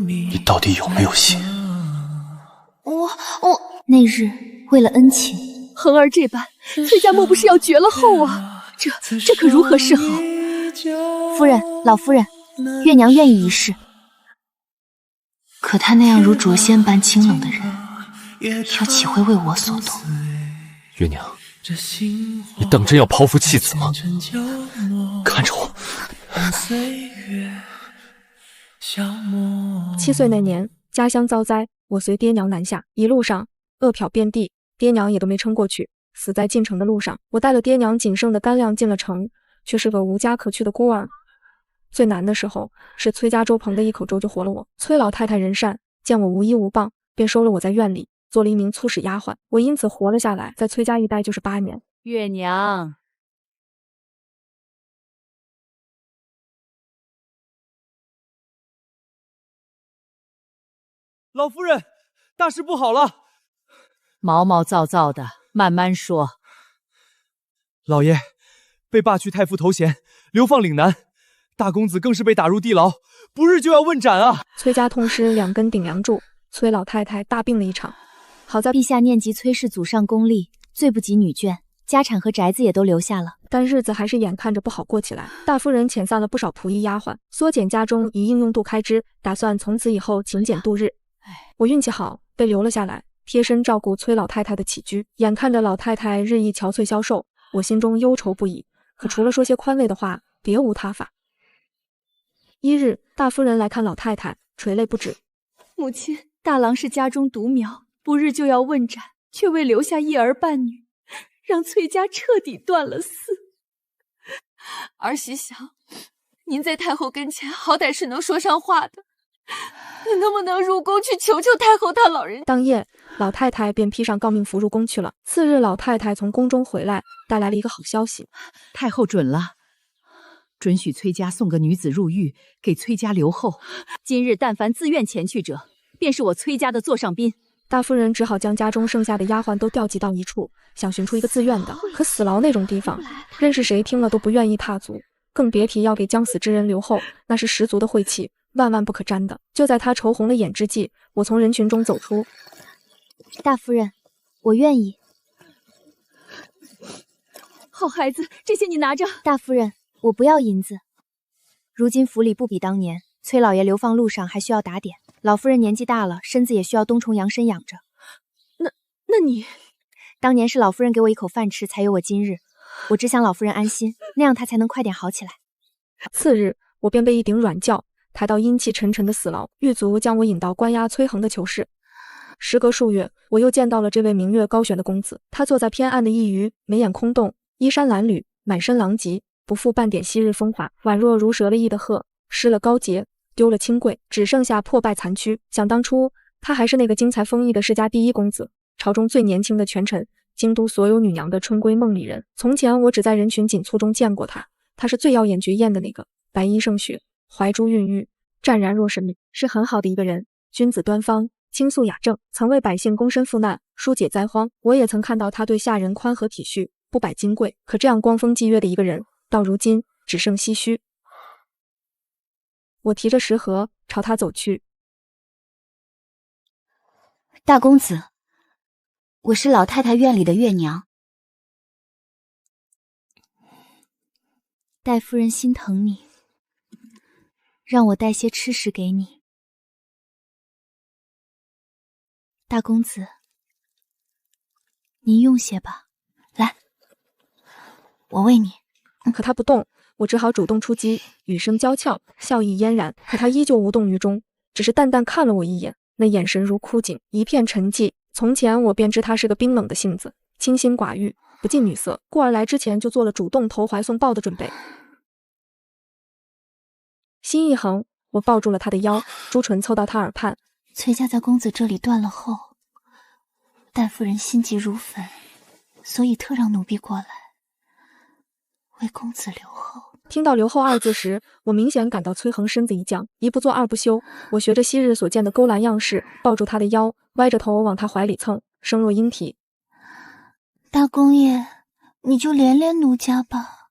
你到底有没有心？我那日为了恩情，恒儿这般，崔家莫不是要绝了后啊？这可如何是好？夫人，老夫人，月娘愿意一试。可他那样如灼仙般清冷的人，又岂会为我所动？月娘，你当真要剖腹弃子吗？看着我。7岁那年，家鄉遭災，我隨爹娘南下，一路上餓殍遍地，爹娘也都沒撐過去，死在進城的路上。我帶了爹娘僅剩的乾糧進了城，卻是個無家可去的孤兒。最難的時候，是崔家周鵬的一口粥就活了我。崔老太太人善，見我無依無傍，便收了我在院裡，做了一名粗使丫鬟。我因此活了下來，在崔家一待就是8年。月娘，老夫人，大事不好了！毛毛躁躁的，慢慢说。老爺被罢去太傅头銜，流放嶺南。大公子更是被打入地牢，不日就要問斬啊！崔家痛失2根頂梁柱，崔老太太大病了一場。好在陛下念及崔氏祖上功立，罪不及女眷，家產和宅子也都留下了。但日子還是眼看着不好過起來。大夫人遣散了不少僕役丫鬟，縮減家中一應用度開支，打算從此以後勤儉度日。我運氣好，被留了下來，貼身照顧崔老太太的起居。眼看着老太太日益憔悴消瘦，我心中憂愁不已。可除了說些寬慰的話，別無他法。一日，大夫人來看老太太，垂淚不止。母親，大郎是家中獨苗，不日就要問斬，卻未留下一兒半女，讓崔家徹底斷了絲。兒媳想，您在太后跟前好歹是能說上話的，你能不能入宮去求求太后她老人家？當夜，老太太便披上誥命服入宮去了。次日，老太太從宮中回來，帶來了一個好消息：太后准了。准許崔家送個女子入獄，給崔家留後。今日但凡自願前去者，便是我崔家的座上賓。大夫人只好將家中剩下的丫鬟都調集到一處，想尋出一個自願的。可死牢那種地方，任是誰聽了都不願意踏足，更別提要給將死之人留後，那是十足的晦氣，萬萬不可沾的。就在她愁紅了眼之際，我從人群中走出。大夫人，我願意。好孩子，這些你拿着。大夫人，我不要銀子。如今府裡不比當年，崔老爺流放路上還需要打點，老夫人年紀大了，身子也需要冬蟲養身養着。那你，當年是老夫人給我一口飯吃，才有我今日。我只想老夫人安心，那樣她才能快點好起來。次日，我便被一頂軟轎抬到陰氣沉沉的死牢，獄卒將我引到關押崔恆的囚室。時隔數月，我又見到了這位明月高懸的公子，他坐在偏暗的一隅，眉眼空洞，衣衫襤褸，滿身狼藉，不復半點昔日風華，宛若如折了翼的鶴，失了高潔，丟了清貴，只剩下破敗殘軀。想當初，他還是那個經才豐溢的世家第一公子，朝中最年輕的權臣，京都所有女娘的春閨夢裡人。從前我只在人群緊簇中見過他，他是最耀眼絕豔的那個，白衣勝雪，懷珠孕育，湛然若神，是很好的一個人，君子端方，清素雅正，曾為百姓躬身赴難，疏解災荒。我也曾看到他對下人寬和體恤，不擺金貴。可這樣光風霽月的一個人，到如今只剩唏噓。我提着食盒朝他走去。大公子，我是老太太院裡的月娘，戴夫人心疼你，讓我帶些吃食給你。大公子，您用些吧，來，我餵你。可他不動，我只好主動出擊，語聲嬌俏，笑意嫣然。可他依舊無動於衷，只是淡淡看了我一眼，那眼神如枯井，一片沉寂。從前我便知他是個冰冷的性子，清心寡欲，不近女色，故而來之前就做了主動投懷送抱的準備。心一橫，我抱住了他的腰，朱唇湊到他耳畔。崔家在公子這裡斷了後，戴夫人心急如焚，所以特讓奴婢過來為公子留後。聽到留後二字時，我明顯感到崔恆身子一僵，一不做二不休。我學着昔日所見的勾欄樣式，抱住他的腰，歪着頭往他懷裡蹭，聲若鶯啼：大公爺，你就憐憐奴家吧。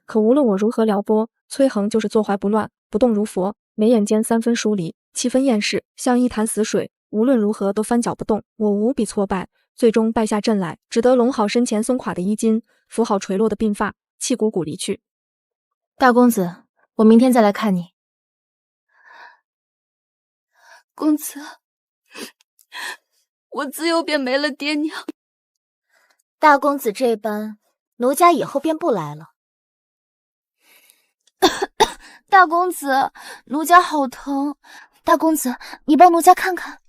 可無論我如何撩撥，崔恆就是坐懷不亂，不動如佛，眉眼間三分疏離，七分厭世，像一潭死水，無論如何都翻攪不動。我無比挫敗，最終敗下陣來，只得攏好身前鬆垮的衣襟，撫好垂落的鬢髮，氣鼓鼓離去。大公子，我明天再來看你。公子，我自幼便沒了爹娘。大公子這般，奴家以後便不來了。大公子，奴家好疼。大公子，你幫奴家看看。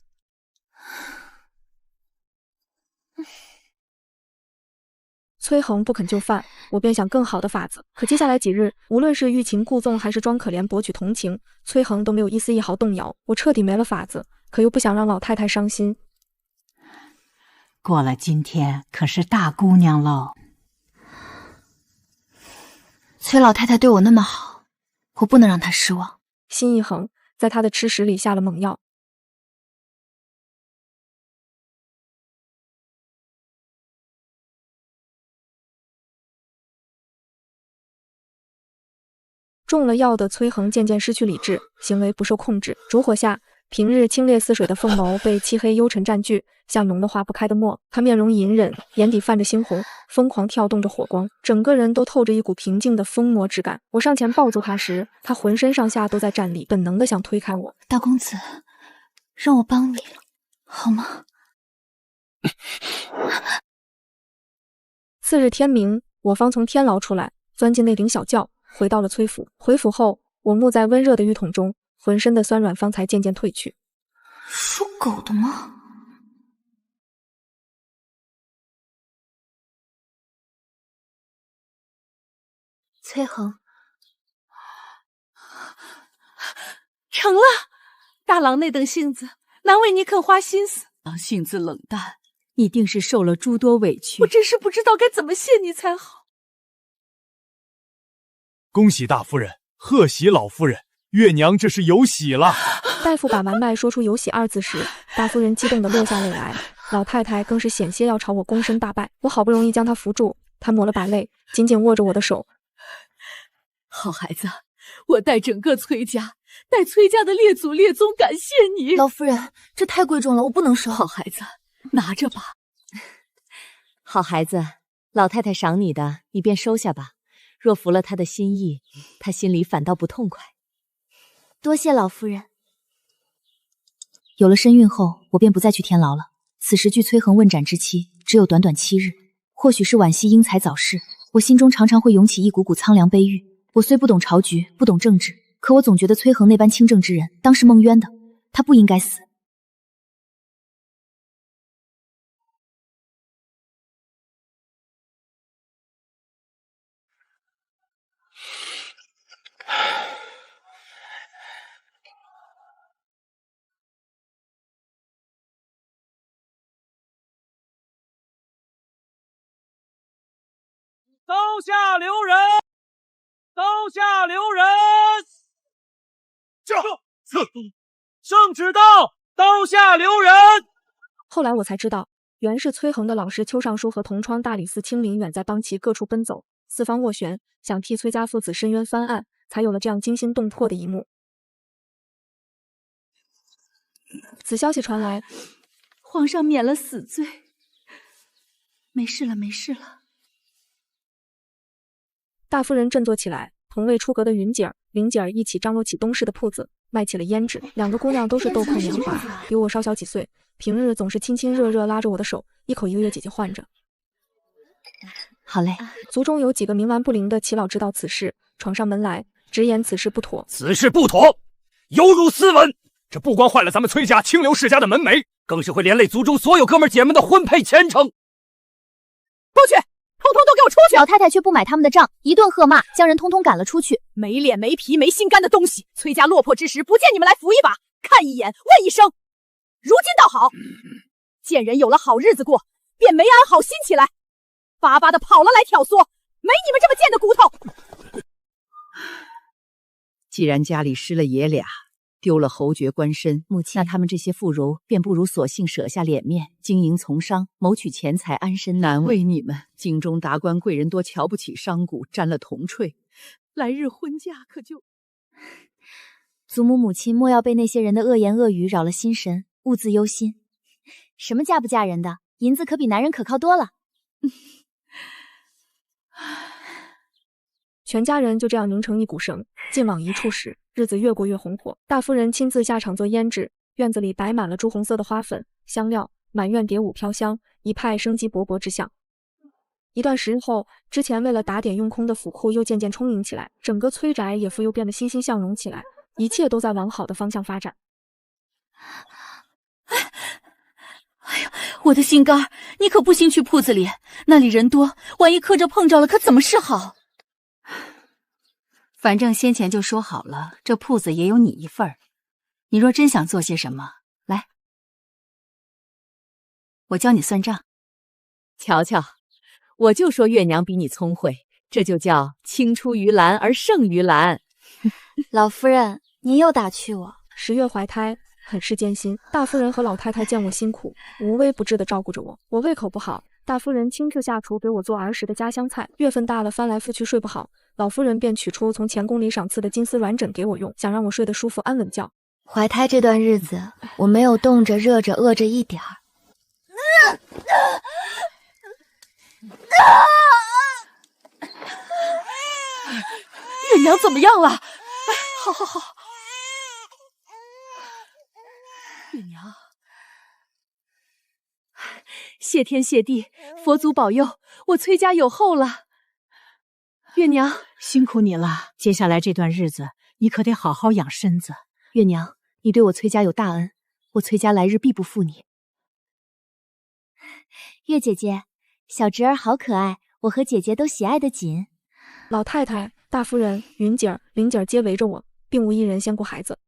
崔恆不肯就範，我便想更好的法子。可接下來幾日，無論是欲擒故縱還是裝可憐博取同情，崔恆都沒有一絲一毫動搖。我徹底沒了法子，可又不想讓老太太傷心。過了今天，可是大姑娘嘍。崔老太太對我那麼好，我不能讓她失望。心一橫，在她的吃食裡下了猛藥。中了藥的崔恆漸漸失去理智，行為不受控制。燭火下，平日清冽似水的鳳眸被漆黑幽沉佔據，像濃得化不開的墨。他面容隱忍，眼底泛着猩紅，瘋狂跳動着火光，整個人都透着一股平靜的瘋魔之感。我上前抱住他時，他渾身上下都在戰栗，本能的想推開我。大公子，讓我幫你，好嗎？次日天明，我方從天牢出來，鑽進那頂小轎，回到了崔府。回府後，我沐在溫熱的浴桶中，渾身的酸軟方才漸漸褪去。屬狗的嗎？崔恆，成了。大郎那等性子，难为你肯花心思。性子冷淡，一定是受了諸多委屈。我真是不知道該怎麼謝你才好。恭喜大夫人，賀喜老夫人，月娘這是有喜了。大夫把完脈說出有喜二字時，大夫人激動得落下淚來，老太太更是險些要朝我躬身大拜。我好不容易將她扶住，她抹了把淚，緊緊握着我的手。好孩子，我代整個崔家，代崔家的列祖列宗感謝你。老夫人，這太貴重了，我不能收。好孩子，拿着吧。好孩子，老太太賞你的，你便收下吧。若服了他的心意，他心裡反倒不痛快。多謝老夫人。有了身孕後，我便不再去天牢了。此時距崔恆問斬之期只有短短7日，或許是惋惜英才早逝，我心中常常會湧起一股股蒼涼悲鬱。我雖不懂朝局，不懂政治，可我總覺得崔恆那般清正之人，當是蒙冤的，他不應該死。刀下留人！刀下留人！圣旨到，刀下留人！後來我才知道，原是崔恆的老師邱尚書和同窗大理寺青林遠在邦旗各處奔走，四方斡旋，想替崔家父子伸冤翻案，才有了這樣驚心動魄的一幕。此消息傳來，皇上免了死罪，沒事了，沒事了。大夫人振作起來，同為出閣的雲姐兒、玲姐兒一起張羅起東市的鋪子，賣起了胭脂。兩個姑娘都是豆蔻年華，比我稍小幾歲，平日總是親親熱熱拉着我的手，一口一個月姐姐喚着。好嘞。族中有幾個冥頑不靈的耆老知道此事，闖上門來，直言此事不妥。此事不妥，猶如斯文。這不光壞了咱們崔家清流世家的門楣，更是會連累族中所有哥們姐們的婚配前程。過去！通通都給我出去！老太太卻不買他們的賬，一頓喝罵，將人通通趕了出去。沒臉沒皮沒心肝的東西！崔家落魄之時，不見你們來扶一把，看一眼問一聲。如今倒好，見人有了好日子過，便沒安好心起來，巴巴的跑了來挑唆，沒你們這麼賤的骨頭！既然家裡失了爺倆，丟了侯爵官身，母親，那他們這些婦孺便不如索性捨下臉面，經營從商，謀取錢財，安身。難為你們京中達官貴人多瞧不起商賈，沾了銅臭，來日婚嫁可就……祖母母親莫要被那些人的惡言惡語擾了心神，兀自憂心。什麼嫁不嫁人的，銀子可比男人可靠多了。全家人就這樣拧成一股繩，勁往一處使，日子越過越紅火。大夫人親自下場做胭脂，院子裡擺滿了朱紅色的花粉、香料，滿院蝶舞飄香，一派生機勃勃之象。一段時日後，之前為了打點用空的府庫又漸漸充盈起來，整個崔宅也復又變得欣欣向榮起來，一切都在往好的方向發展。哎呀，我的心肝，你可不行去鋪子裡，那裡人多，萬一磕着碰着了，可怎麼是好？反正先前就說好了，這鋪子也有你一份兒。你若真想做些什麼，來，我教你算账。瞧瞧，我就说月娘比你聰慧，這就叫青出於藍而勝於藍。老夫人，您又打趣我。10月懷胎，很是艱辛。大夫人和老太太見我辛苦，無微不至地照顧着我。我胃口不好，大夫人親自下廚給我做兒時的家鄉菜。月份大了，翻來覆去睡不好，老夫人便取出從錢宮裡賞賜的金絲軟枕給我用，想讓我睡得舒服安穩覺。懷胎這段日子，我沒有凍着、熱着、餓着一點兒。月娘怎麼樣了？好好好，月娘，謝天謝地，佛祖保佑，我崔家有後了。月娘，辛苦你了，接下來這段日子，你可得好好養身子。月娘，你對我崔家有大恩，我崔家來日必不負你。月姐姐，小侄兒好可愛，我和姐姐都喜愛得緊。老太太、大夫人、雲姐兒、玲姐兒皆圍着我，並無一人先顧孩子。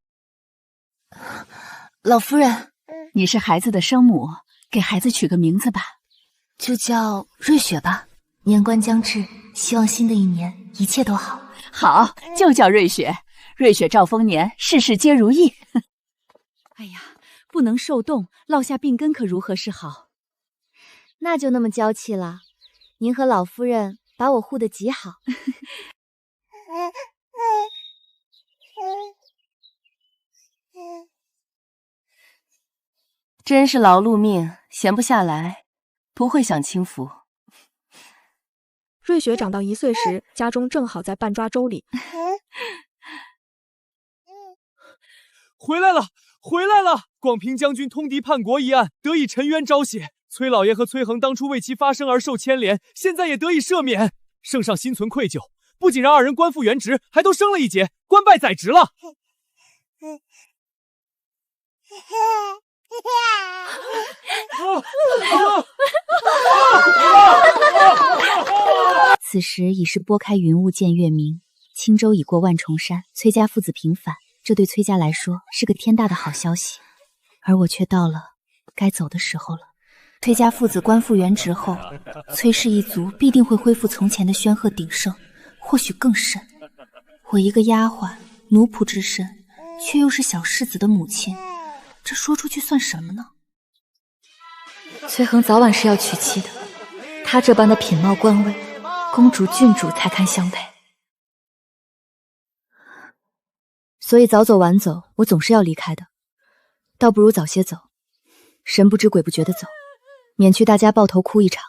老夫人，你是孩子的生母，給孩子取個名字吧，就叫瑞雪吧。年關將至，希望新的一年一切都好。好，就叫瑞雪。瑞雪兆豐年，事事皆如意。哎呀，不能受凍，落下病根可如何是好？那就那麼嬌氣了。您和老夫人把我護得極好。真是勞碌命，閒不下來，不會享清福。瑞雪長到1歲時，家中正好在半抓粥裡。回來了，回來了！廣平將軍通敵叛國一案得以沉冤昭雪，崔老爺和崔恆當初為其發聲而受牽連，現在也得以赦免。聖上心存愧疚，不僅讓二人官復原職，還都升了一階，官拜宰執了。此時已是撥開雲霧見月明，輕舟已過萬重山。崔家父子平反，這對崔家來說是個天大的好消息，而我卻到了該走的時候了。崔家父子官復原職後，崔氏一族必定會恢復從前的煊赫鼎盛，或許更甚。我一個丫鬟奴僕之身，卻又是小世子的母親，這說出去算什麼呢？崔恆早晚是要娶妻的，他這般的品貌官位，公主郡主才堪相配。所以早走晚走，我總是要離開的，倒不如早些走，神不知鬼不覺地走，免去大家抱頭哭一場，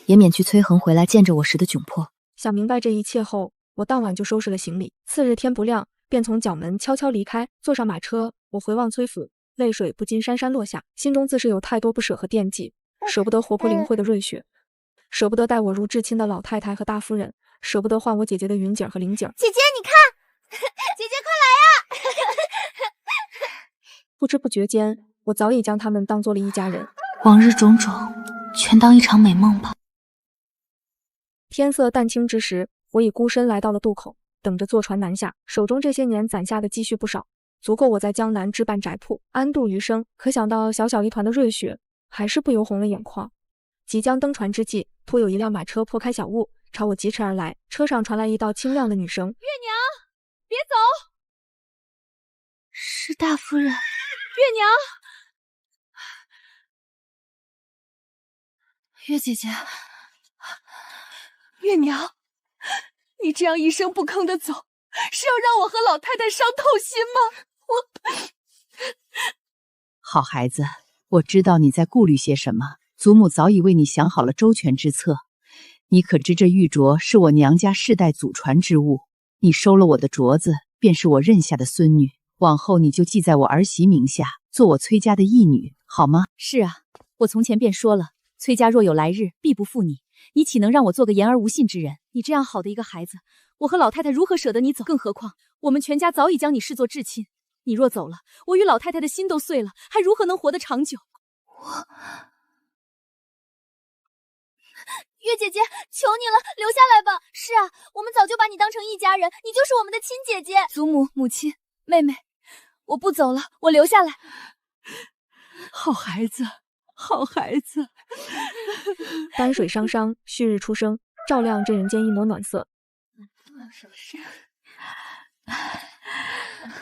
也免去崔恆回來見着我時的窘迫。想明白這一切後，我當晚就收拾了行李。次日天不亮，便從角門悄悄離開，坐上馬車，我回望崔府，淚水不禁潸潸落下，心中自是有太多不捨和惦記，捨不得活潑靈慧的瑞雪，捨不得待我如至親的老太太和大夫人，捨不得換我姐姐的雲姐和玲姐。姐姐，你看，姐姐快來呀！不知不覺間，我早已將他們當做了一家人。往日種種，全當一場美夢吧。天色淡青之時，我已孤身來到了渡口，等着坐船南下。手中這些年攢下的積蓄不少，足夠我在江南置辦宅鋪，安度餘生。可想到小小一團的瑞雪，還是不由紅了眼眶。即將登船之際，突有一輛馬車破開小霧，朝我疾馳而來。車上傳來一道清亮的女聲：“月娘，別走！”是大夫人。月娘，月姐姐，月娘，你這樣一聲不吭的走，是要讓我和老太太伤透心吗？好孩子，我知道你在顧慮些什么，祖母早已为你想好了周全之策。你可知这玉镯是我娘家世代祖傳之物，你收了我的镯子，便是我认下的孙女，往後你就記在我兒媳名下，做我崔家的義女，好嗎？是啊，我從前便說了，崔家若有來日，必不負你。你豈能讓我做個言而無信之人？你這樣好的一個孩子，我和老太太如何捨得你走？更何況我們全家早已將你視作至親，你若走了，我與老太太的心都碎了，還如何能活得長久？月姐姐，求你了，留下来吧。是啊，我們早就把你當成一家人，你就是我們的親姐姐。祖母、母親、妹妹，我不走了，我留下来。好孩子，好孩子。丹水汤汤，旭日初升，照亮这人间一抹暖色。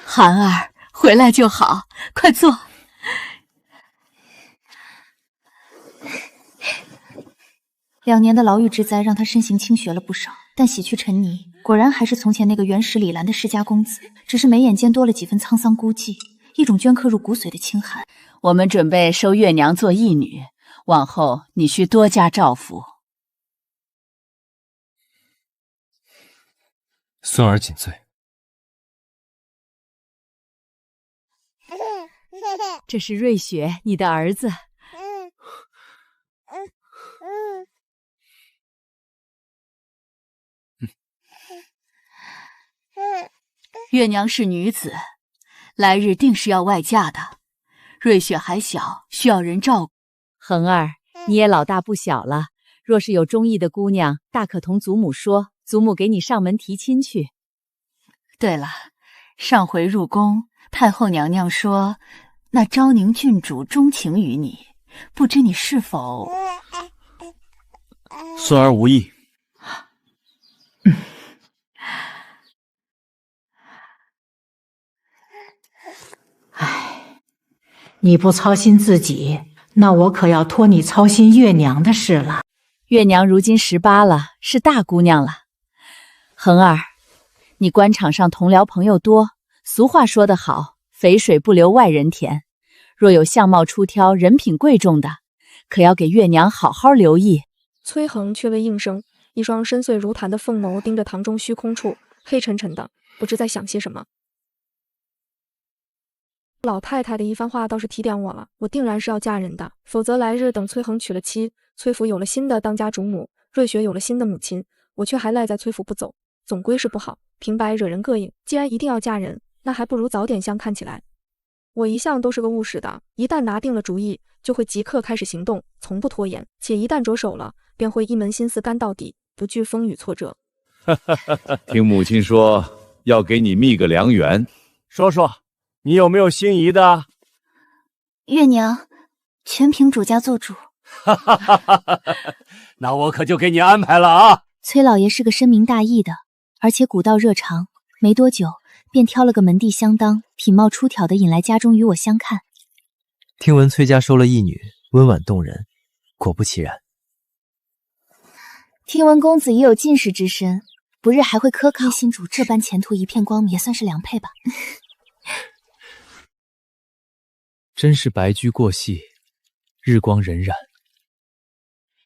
涵兒，回來就好，快坐。2年的牢獄之災讓他身形傾斜了不少，但洗去塵泥，果然還是從前那個原始李蘭的世家公子，只是眉眼間多了幾分滄桑孤寂，一種鐫刻入骨髓的清寒。我們準備收月娘做義女，往後你需多加照拂。孫兒謹罪。這是瑞雪，你的兒子。月娘是女子，來日定是要外嫁的。瑞雪還小，需要人照顧。恆兒，你也老大不小了，若是有中意的姑娘，大可同祖母說，祖母給你上門提親去。對了，上回入宮，太后娘娘說，那昭寧郡主鍾情於你，不知你是否……孫兒無意。你不操心自己，那我可要托你操心月娘的事了。月娘如今18了，是大姑娘了。恆兒，你官場上同僚朋友多，俗話說得好，肥水不流外人田。若有相貌出挑、人品貴重的，可要給月娘好好留意。崔恆卻未應聲，一雙深邃如潭的鳳眸盯着堂中虛空處，黑沉沉的，不知在想些什麼。老太太的一番話倒是提點我了，我定然是要嫁人的，否則來日等崔恆娶了妻，崔府有了新的當家主母，瑞雪有了新的母親，我卻還賴在崔府不走，總歸是不好，平白惹人膈應。既然一定要嫁人，那還不如早點相看起來。我一向都是個務實的，一旦拿定了主意，就會即刻開始行動，從不拖延，且一旦着手了，便會一門心思幹到底，不懼風雨挫折。聽母親說要給你覓個良緣，說說你有沒有心儀的？月娘，全憑主家做主。那我可就給你安排了啊！崔老爺是個深明大義的，而且古道熱腸，沒多久便挑了個門第相當、品貌出挑的引來家中與我相看。聽聞崔家收了義女，溫婉動人，果不其然。聽聞公子也有進士之身，不日還會科考。新主這般前途一片光明，也算是良配吧。真是白駒過隙，日光荏苒。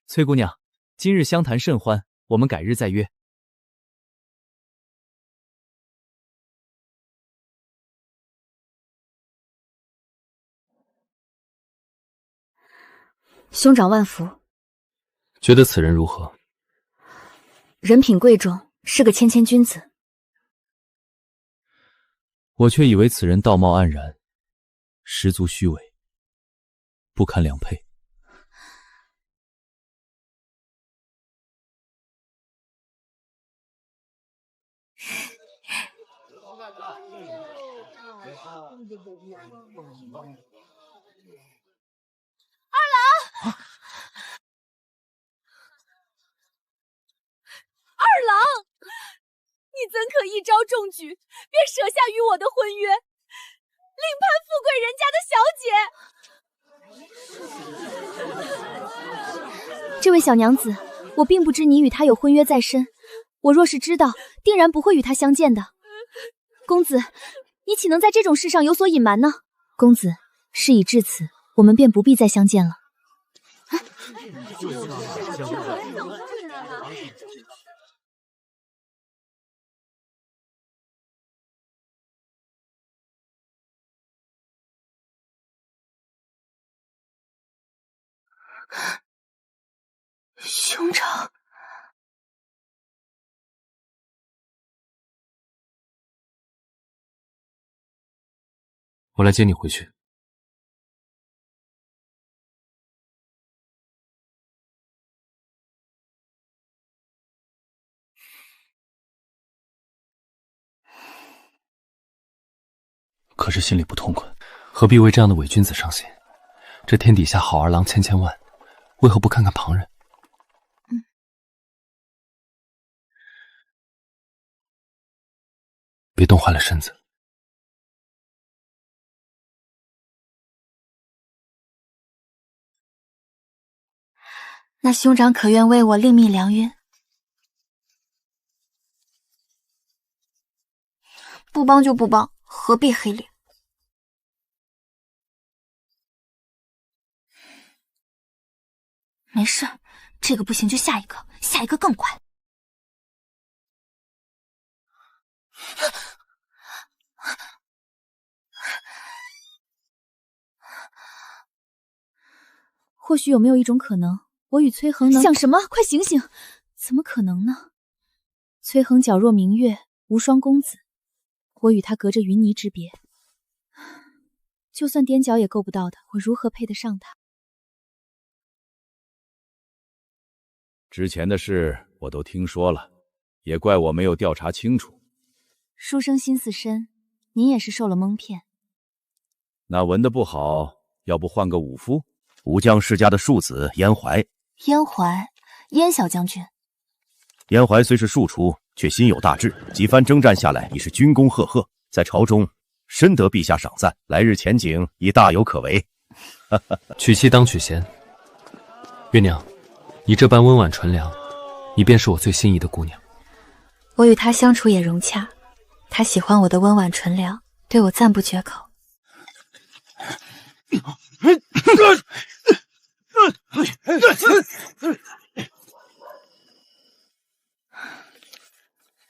崔姑娘，今日相談甚歡，我們改日再約。兄長萬福。覺得此人如何？人品貴重，是個謙謙君子。我卻以為此人道貌岸然，十足虛偽，不堪良配。二郎，二郎，你怎可一朝中舉，便捨下與我的婚約，另攀富貴人家的小姐？這位小娘子，我並不知你與他有婚約在身，我若是知道，定然不會與他相見的。公子，你豈能在這種事上有所隱瞞呢？公子，事已至此，我們便不必再相見了。兄长，我来接你回去。可是心里不痛快，何必为这樣的偽君子傷心？這天底下好兒郎千千萬，為何不看看旁人？別凍壞了身子。那兄長可願為我另覓良緣？不幫就不幫，何必黑臉？沒事，這個不行就下一個，下一個更快。或許有沒有一種可能，我與崔恆能……想什麼？快醒醒！怎麼可能呢？崔恆皎若明月，無雙公子，我與他隔着雲泥之別，就算踮腳也夠不到的，我如何配得上他？之前的事我都聽說了，也怪我沒有調查清楚。書生心思深，您也是受了蒙騙。那聞得不好，要不換個武夫？吳將世家的庶子燕懷。燕懷，燕小將軍。燕懷雖是庶出，卻心有大志，幾番征戰下來已是軍功赫赫，在朝中深得陛下賞讚，來日前景已大有可為。娶妻當娶賢，月娘，你這般溫婉純良，你便是我最心儀的姑娘。我與她相處也融洽，她喜歡我的溫婉純良，對我讚不絕口。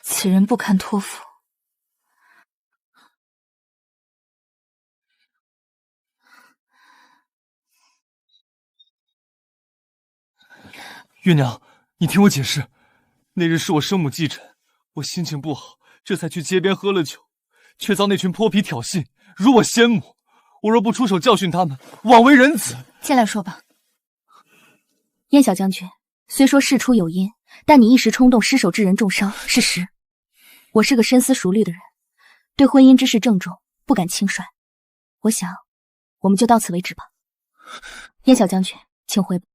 此人不堪托付。月娘，你聽我解釋，那日是我生母忌辰，我心情不好，這才去街邊喝了酒，卻遭那群潑皮挑釁，辱我先母。我若不出手教訓他們，枉為人子。進來說吧。燕小將軍，雖說事出有因，但你一時衝動失手致人重傷，是實。我是個深思熟慮的人，對婚姻之事鄭重，不敢輕率。我想，我們就到此為止吧。燕小將軍，請回吧。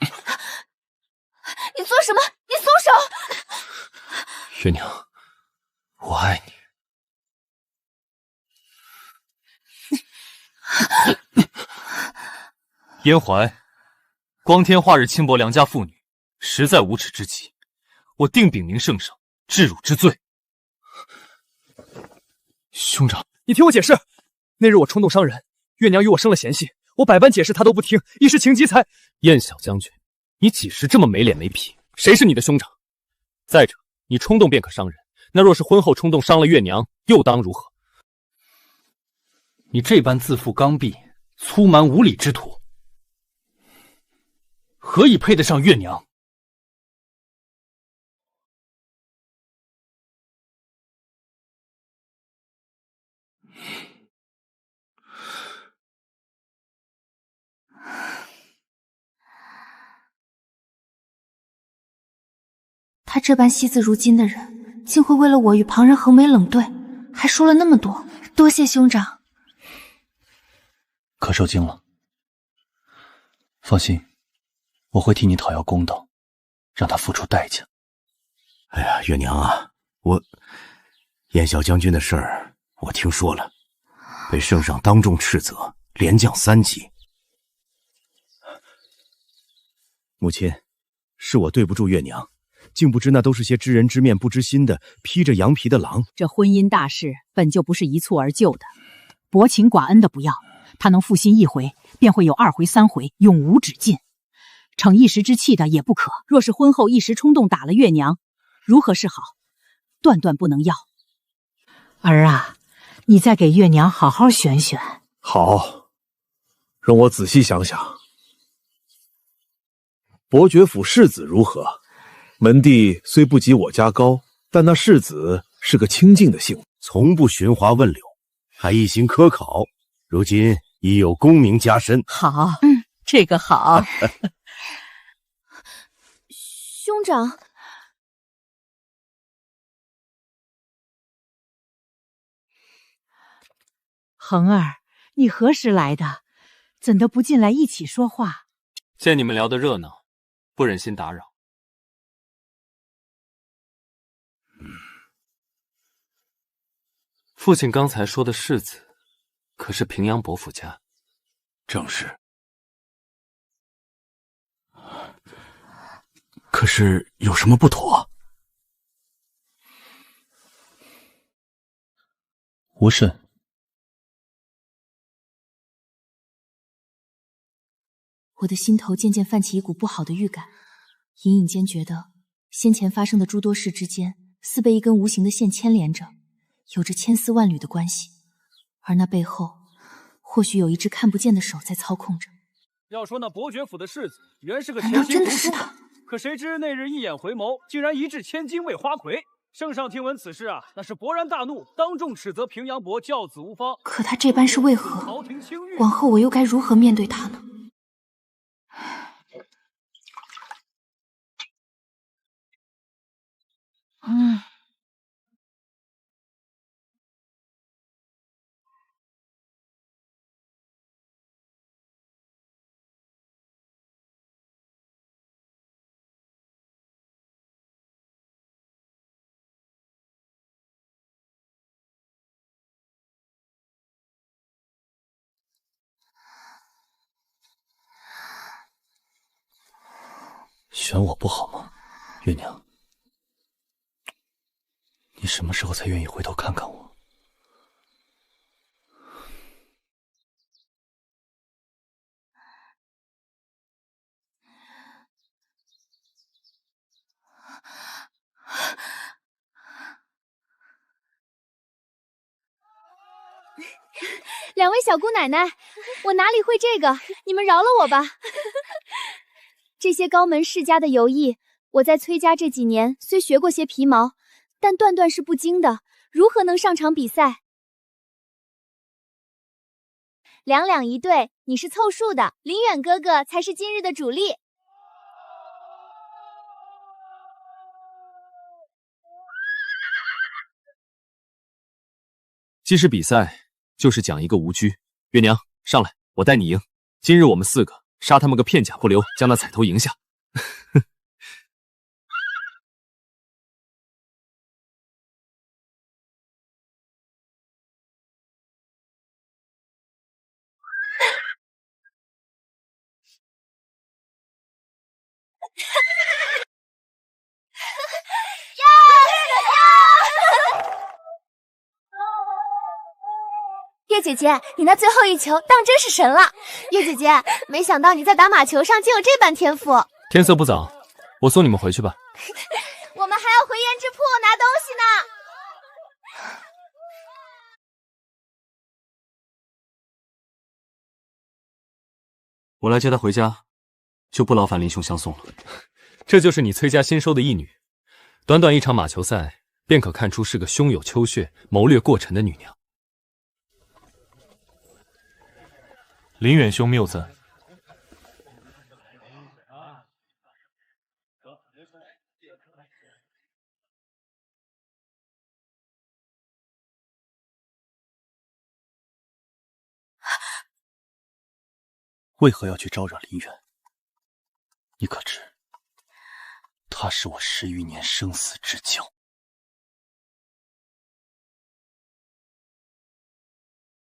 你做什麼？你鬆手！月娘，我愛你。燕懷，光天化日輕薄良家婦女，實在無恥之極，我定禀明聖上，治辱之罪。兄長，你聽我解釋，那日我衝動傷人，月娘與我生了嫌隙，我百般解釋她都不聽，一時情急才……燕小將軍，你幾時這麼沒臉沒皮？誰是你的兄長？再者，你衝動便可傷人，那若是婚後衝動傷了月娘，又當如何？你這般自負剛愎、粗蠻無禮之徒，何以配得上月娘？他這般惜字如金的人，竟會為了我與旁人橫眉冷對，還說了那麼多。多謝兄長。可受驚了。放心，我會替你討要公道，讓他付出代價。哎呀，月娘啊，燕小將軍的事兒我聽說了，被聖上當眾斥責，連降3級。母親，是我對不住月娘，竟不知那都是些知人知面不知心的披着羊皮的狼。这婚姻大事本就不是一蹴而就的，薄情寡恩的不要，他能负心一回，便会有2回3回，永无止境。逞一时之气的也不可，若是婚后一时冲动打了月娘，如何是好？断断不能要。儿啊，你再给月娘好好选选。好，容我仔细想想。伯爵府世子如何？门第虽不及我家高，但那世子是個清靜的性子，從不尋花問柳，還一心科考。如今已有功名加身。好，這個好。兄長。恒兒，你何時來的？怎的不進來一起說話？見你們聊得熱鬧，不忍心打擾。父親剛才說的世子，可是平陽伯父家？正是。可是有什麼不妥？無甚。我的心頭漸漸泛起一股不好的預感，隱隱間覺得先前發生的諸多事之間，似被一根無形的線牽連着，有着千絲萬縷的關係，而那背後或許有一隻看不見的手在操控着。要說那伯爵府的世子原是個潛心讀書，可誰知那日一眼回眸，竟然一掷千金為花魁。聖上聽聞此事啊，那是勃然大怒，當眾斥責平陽伯教子無方。可他這般是為何？往後我又該如何面對他呢？选我不好嗎，月娘？你什麼時候才願意回頭看看我？两位小姑奶奶，我哪裡會這個？你們饒了我吧。這些高門世家的遊藝，我在崔家這幾年雖學過些皮毛，但斷斷是不精的，如何能上場比賽？2兩一對，你是湊數的，林遠哥哥才是今日的主力。既是比賽，就是講一個無拘。月娘，上來，我帶你贏。今日我們4個殺他們個片甲不留，將那彩頭贏下。月姐姐，你那最後一球當真是神了！月姐姐，沒想到你在打馬球上竟有這般天賦。天色不早，我送你們回去吧。我們還要回胭脂鋪拿東西呢。我來接她回家，就不勞煩林兄相送了。這就是你崔家新收的義女，短短一場馬球賽，便可看出是個胸有秋穴、謀略過沉的女娘。林遠兄謬讚。为何要去招惹林遠？你可知，他是我10餘年生死之交。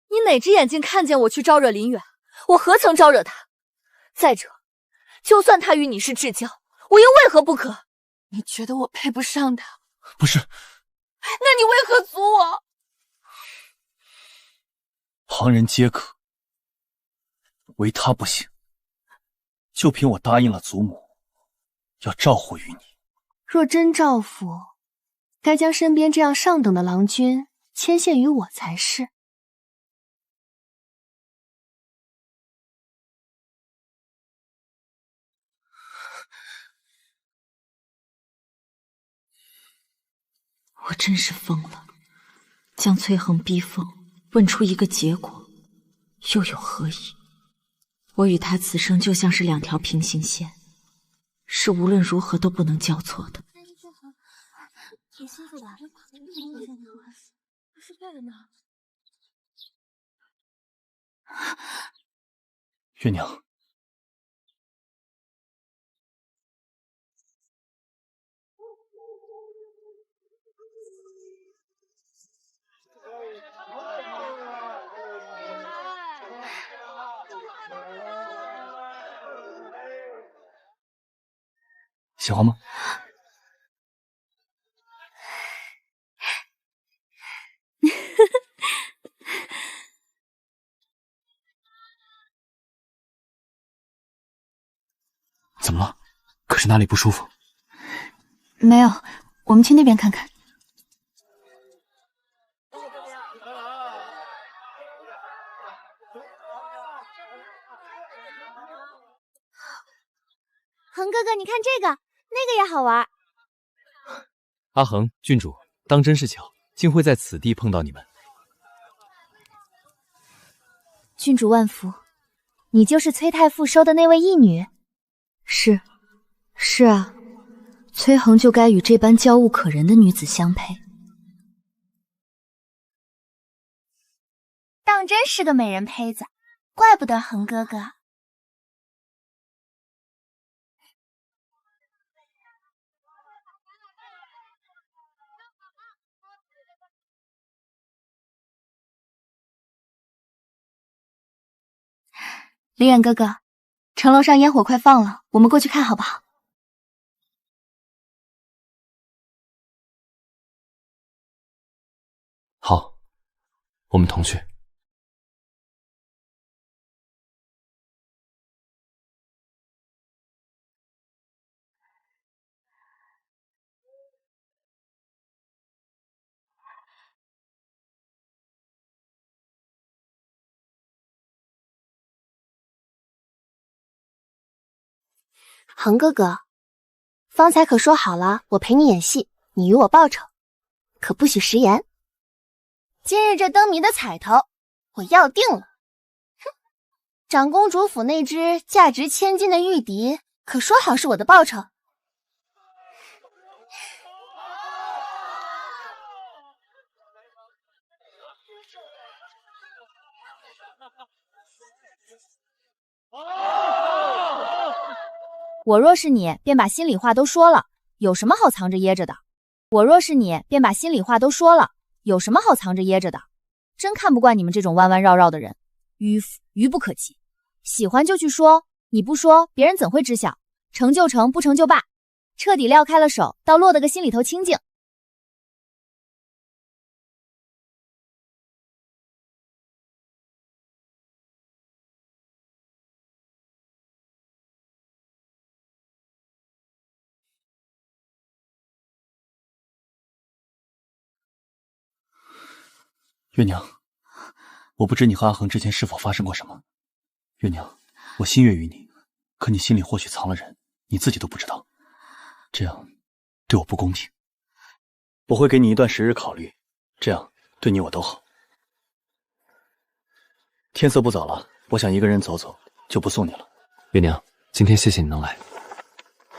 你哪只眼睛看見我去招惹林遠？我何曾招惹他？再者，就算他與你是至交，我又為何不可？你觉得我配不上他？不是。那你为何阻我？旁人皆可，唯他不行。就凭我答应了祖母，要照护于你。若真照拂，该将身邊這樣上等的郎君牽線於我才是。我真是瘋了，将崔恒逼瘋，問出一個結果，又有何意？我與他此生就像是兩條平行線，是無論如何都不能交錯的。挺辛苦的，不是背了嗎？月娘，喜歡嗎？怎么了？可是哪裡不舒服？沒有，我們去那邊看看。恒哥哥，你看這個，那個也好玩。阿恒，郡主，當真是巧，竟會在此地碰到你們。郡主萬福，你就是崔太傅收的那位義女？是啊，崔恆就該與這般嬌物可人的女子相配。當真是個美人胚子，怪不得恆哥哥。林遠哥哥，城樓上煙火快放了，我們過去看好不好？好，我們同去。恆哥哥，方才可說好了，我陪你演戲，你與我報仇，可不許食言。今日這燈謎的彩頭，我要定了。哼，長公主府那隻價值千金的玉笛，可說好是我的報酬。我若是你，便把心裡話都說了，有什麼好藏着掖着的？我若是你，便把心裡話都說了，有什麼好藏着掖着的？真看不慣你們這種彎彎繞繞的人，迂腐，愚不可及。喜歡就去說，你不說，別人怎會知曉？成就成，不成就罷，徹底撂開了手，倒落得個心裡頭清靜。月娘，我不知你和阿恆之前是否發生過什麼。月娘，我心悅於你，可你心裡或許藏了人，你自己都不知道，這樣對我不公平。我會給你一段時日考慮，這樣對你我都好。天色不早了，我想一個人走走，就不送你了。月娘，今天謝謝你能來。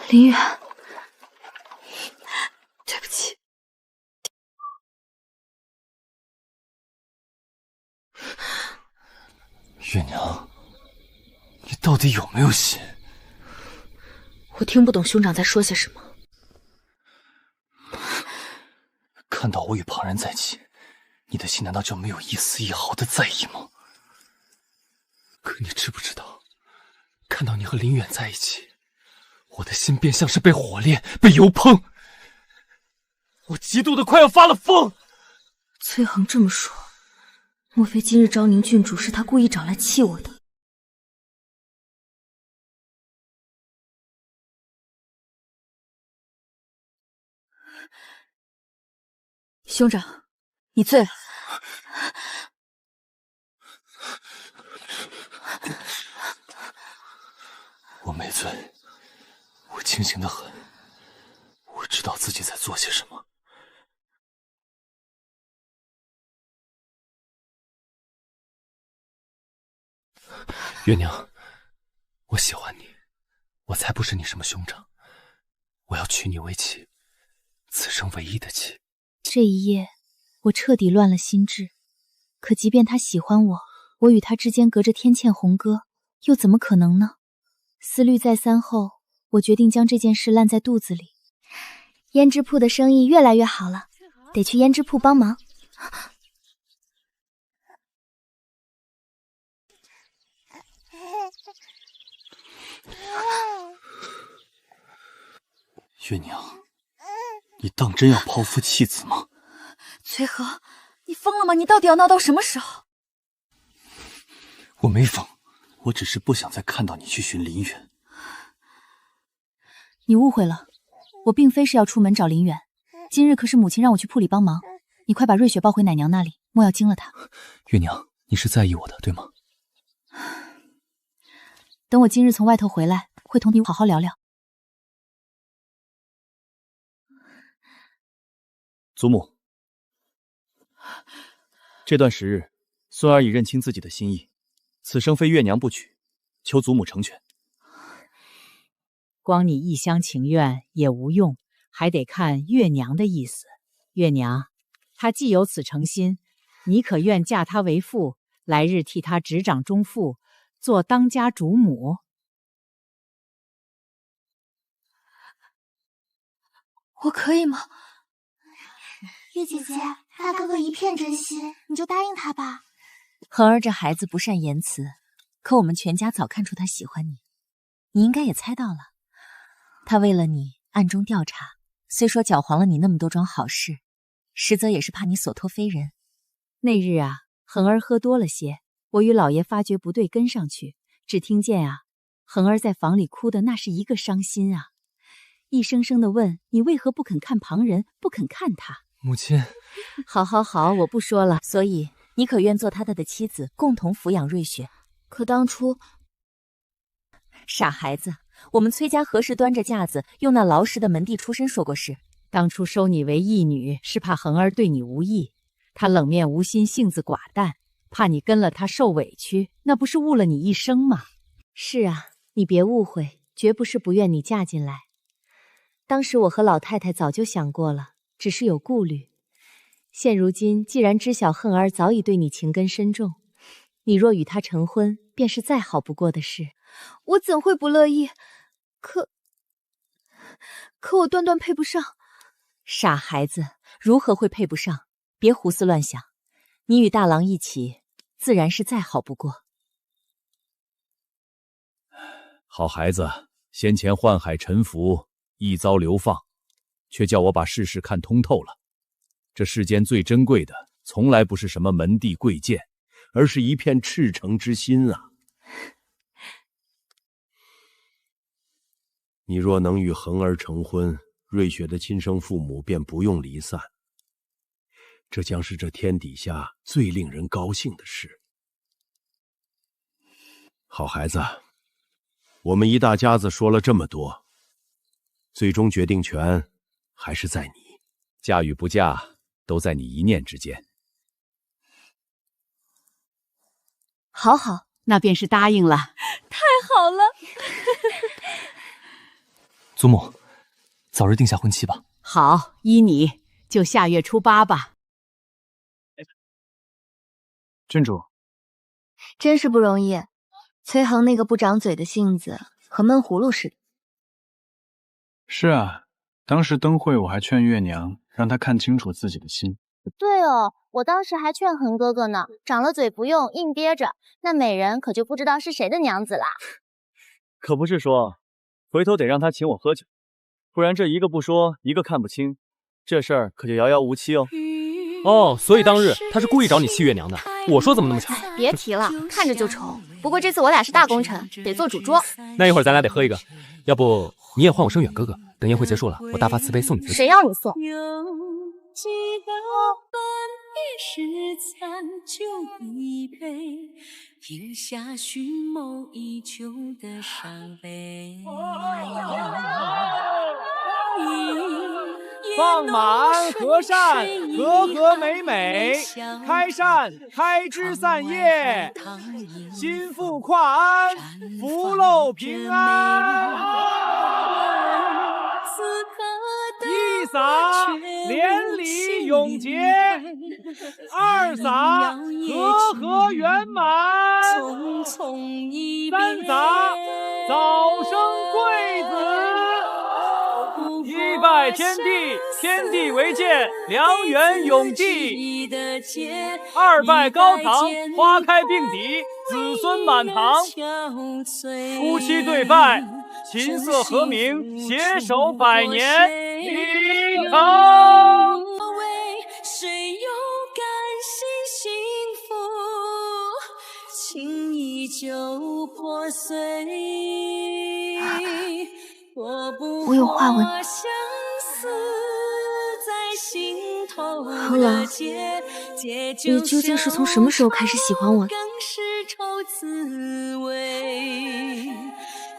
林遠，對不起。月娘，你到底有沒有心？我聽不懂兄長在說些什麼。看到我與旁人在一起，你的心難道就沒有一絲一毫的在意嗎？可你知不知道，看到你和林遠在一起，我的心便像是被火炼、被油烹，我嫉妒的快要發了瘋。崔恒這麼說，莫非今日昭寧郡主是他故意找來氣我的？兄长，你醉了。我没醉，我清醒得很，我知道自己在做些什么。月娘，我喜欢你，我才不是你什么兄长，我要娶你为妻，此生唯一的妻。这一夜，我彻底亂了心智。可即便他喜歡我，我與他之間隔着天塹鴻溝，又怎麼可能呢？思慮再三後，我決定將這件事爛在肚子裡。胭脂鋪的生意越來越好了，得去胭脂鋪幫忙。月娘，你当真要抛夫弃子吗？崔和，你瘋了嗎？你到底要鬧到什麼時候？我沒瘋，我只是不想再看到你去尋林遠。你誤會了，我並非是要出門找林遠，今日可是母親讓我去鋪裡幫忙。你快把瑞雪抱回奶娘那裡，莫要驚了她。月娘，你是在意我的，對嗎？等我今日從外頭回來，會同你好好聊聊。祖母，這段時日，孫兒已認清自己的心意，此生非月娘不娶，求祖母成全。光你一廂情願也無用，還得看月娘的意思。月娘，她既有此誠心，你可願嫁她為婦，來日替她執掌中婦，做當家主母？我可以嗎？月姐姐，大哥哥一片真心，你就答應他吧。恒兒這孩子不善言辭，可我們全家早看出他喜歡你，你應該也猜到了。他為了你暗中調查，雖說攪黃了你那麼多樁好事，實則也是怕你所托非人。那日啊，恒兒喝多了些，我與老爺發覺不對，跟上去，只聽見啊，恒兒在房裡哭的那是一個傷心啊，一聲聲的問你為何不肯看旁人，不肯看他。母親，好好好，我不說了。所以你可願做他的妻子，共同撫養瑞雪？可當初，傻孩子，我們崔家何時端着架子用那勞氏的門第出身說過事？當初收你為義女，是怕恒兒對你無義，他冷面無心，性子寡淡，怕你跟了他受委屈，那不是誤了你一生嗎？是啊，你別誤會，絕不是不願你嫁進來。當時我和老太太早就想過了，只是有顧慮。現如今既然知曉恨兒早已對你情根深重，你若與他成婚，便是再好不過的事。我怎會不樂意？可我斷斷配不上。傻孩子，如何會配不上？別胡思亂想。你與大郎一起，自然是再好不過。好孩子，先前宦海沉浮，一遭流放，卻叫我把世事看通透了。這世間最珍貴的，從來不是什麼門第貴賤，而是一片赤誠之心啊！你若能與恆兒成婚，瑞雪的親生父母便不用離散，這將是這天底下最令人高興的事。好孩子，我們一大家子說了這麼多，最終決定權還是在你，嫁與不嫁，都在你一念之間。好好，那便是答應了。太好了！祖母，早日定下婚期吧。好，依你，就下月初8吧。郡主，真是不容易，崔恆那個不長嘴的性子和悶葫蘆似的。是啊，當時燈會我還勸月娘讓她看清楚自己的心。對哦，我當時還勸恆哥哥呢，長了嘴不用，硬憋着，那美人可就不知道是誰的娘子啦。可不是說回头得让他請我喝酒，不然这一个不说，一个看不清，这事儿可就遥遙无期哦。哦，所以当日他是故意找你气月娘的，我说怎么那么巧？别提了，看着就愁。不过这次我俩是大功臣，得做主桌。那一会儿咱俩得喝一个，要不你也换我声远哥哥，等宴会结束了，我大发慈悲送你自己。谁要你送？几个半夜时残酒一杯，饮下尋夢已久的傷悲。放滿和善，和和美美，開善開枝散葉，心腹跨安，福祿平安。一灑連理永結，二灑和和圓滿，三灑早生貴子。一拜天地，天地為鑑，良緣永繼；二拜高堂，花開並蒂，子孫滿堂。夫妻對拜，琴瑟和鳴，攜手百年。禮堂。誰又甘心幸福，情依舊破碎。我有話問。何老，你究竟是從什麼時候開始喜歡我的？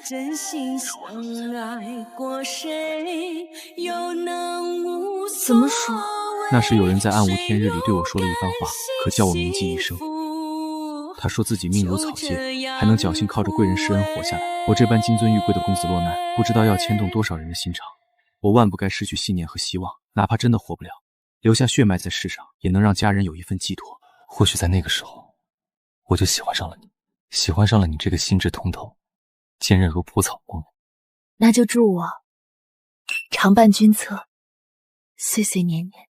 真心相愛過誰，又能無所謂。怎麼說？那時有人在暗無天日裡對我說了一番話，可叫我銘記一生。他說自己命如草芥，還能僥倖靠着貴人施恩活下來。我這般金尊玉貴的公子落難，不知道要牽動多少人的心腸。我萬不該失去信念和希望，哪怕真的活不了，留下血脈在世上，也能讓家人有一份寄託。或許在那個時候，我就喜歡上了你，喜歡上了你這個心智通透、堅韌如蒲草木。那就祝我常伴君側，歲歲年年。